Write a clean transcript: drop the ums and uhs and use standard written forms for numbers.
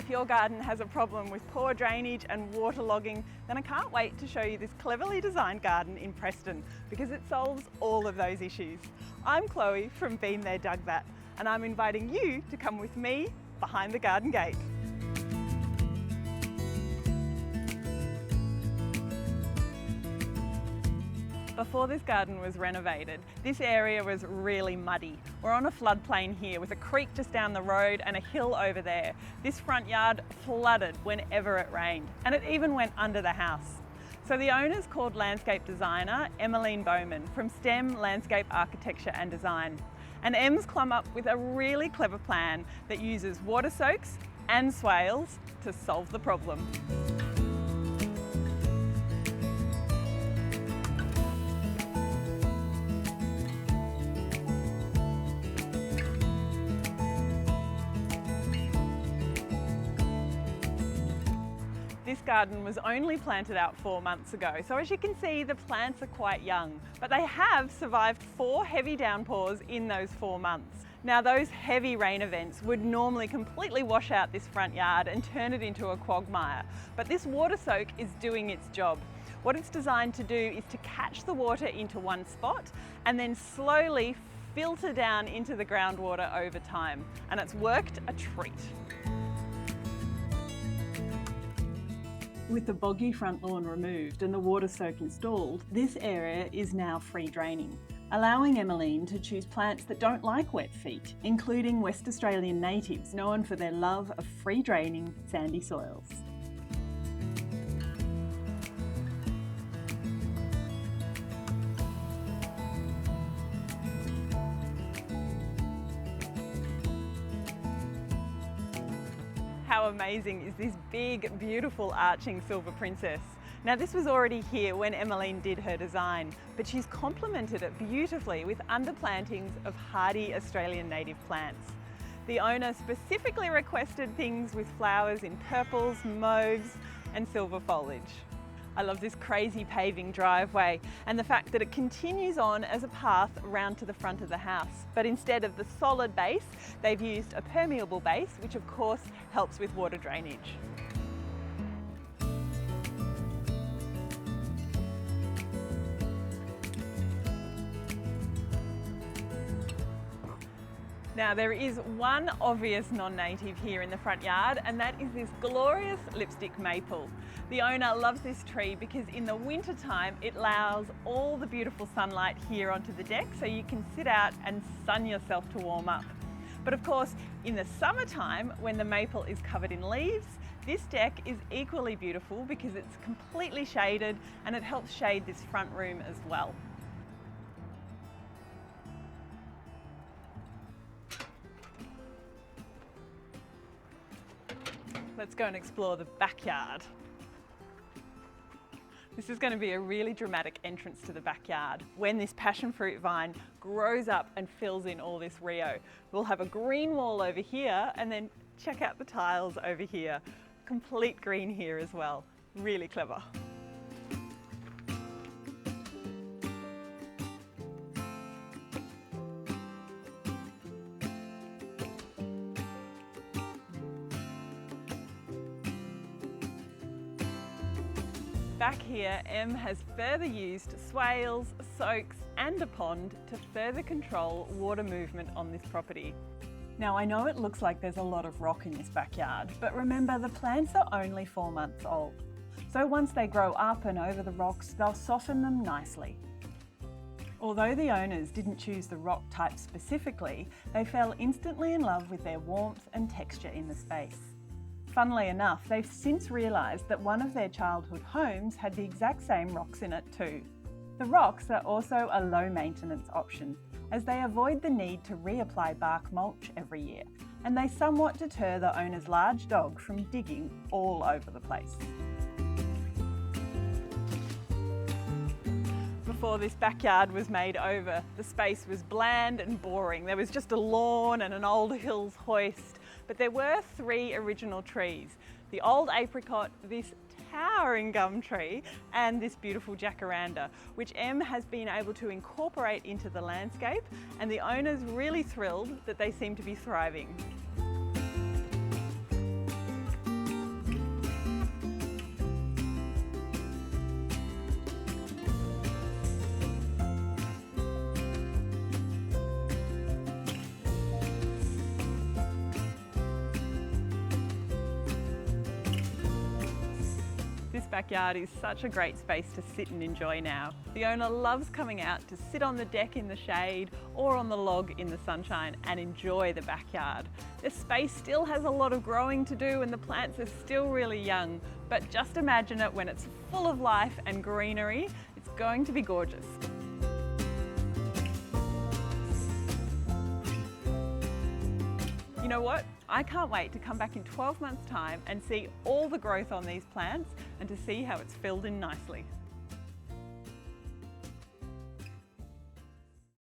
if your garden has a problem with poor drainage and waterlogging, then I can't wait to show you this cleverly designed garden in Preston because it solves all of those issues. I'm Chloe from Been There Dug That, and I'm inviting you to come with me behind the garden gate. Before this garden was renovated, this area was really muddy. We're on a floodplain here with a creek just down the road and a hill over there. This front yard flooded whenever it rained, and it even went under the house. So the owners called landscape designer Emmaline Bowman from STEM Landscape Architecture and Design. And Em's come up with a really clever plan that uses water soaks and swales to solve the problem. This garden was only planted out 4 months ago, so as you can see, the plants are quite young, but they have survived 4 heavy downpours in those 4 months. Now, those heavy rain events would normally completely wash out this front yard and turn it into a quagmire, but this water soak is doing its job. What it's designed to do is to catch the water into one spot and then slowly filter down into the groundwater over time, and it's worked a treat. With the boggy front lawn removed and the water soak installed, this area is now free draining, allowing Emmaline to choose plants that don't like wet feet, including West Australian natives known for their love of free draining sandy soils. How amazing is this big, beautiful arching silver princess? Now, this was already here when Emmaline did her design, but she's complemented it beautifully with underplantings of hardy Australian native plants. The owner specifically requested things with flowers in purples, mauves and silver foliage. I love this crazy paving driveway and the fact that it continues on as a path around to the front of the house. But instead of the solid base, they've used a permeable base, which of course helps with water drainage. Now, there is one obvious non-native here in the front yard, and that is this glorious lipstick maple. The owner loves this tree because in the winter time it allows all the beautiful sunlight here onto the deck so you can sit out and sun yourself to warm up. But of course, in the summertime, when the maple is covered in leaves, this deck is equally beautiful because it's completely shaded and it helps shade this front room as well. Let's go and explore the backyard. This is going to be a really dramatic entrance to the backyard when this passion fruit vine grows up and fills in all this Rio. We'll have a green wall over here and then check out the tiles over here. Complete green here as well. Really clever. Back here, Em has further used swales, soaks and a pond to further control water movement on this property. Now, I know it looks like there's a lot of rock in this backyard, but remember the plants are only 4 months old. So once they grow up and over the rocks, they'll soften them nicely. Although the owners didn't choose the rock type specifically, they fell instantly in love with their warmth and texture in the space. Funnily enough, they've since realised that one of their childhood homes had the exact same rocks in it too. The rocks are also a low maintenance option, as they avoid the need to reapply bark mulch every year, and they somewhat deter the owner's large dog from digging all over the place. Before this backyard was made over, the space was bland and boring. There was just a lawn and an old hills hoist, but there were 3 original trees. The old apricot, this towering gum tree, and this beautiful jacaranda, which Em has been able to incorporate into the landscape, and the owner's really thrilled that they seem to be thriving. backyard is such a great space to sit and enjoy now. The owner loves coming out to sit on the deck in the shade or on the log in the sunshine and enjoy the backyard. The space still has a lot of growing to do and the plants are still really young, but just imagine it when it's full of life and greenery. It's going to be gorgeous. You know what? I can't wait to come back in 12 months' time and see all the growth on these plants and to see how it's filled in nicely.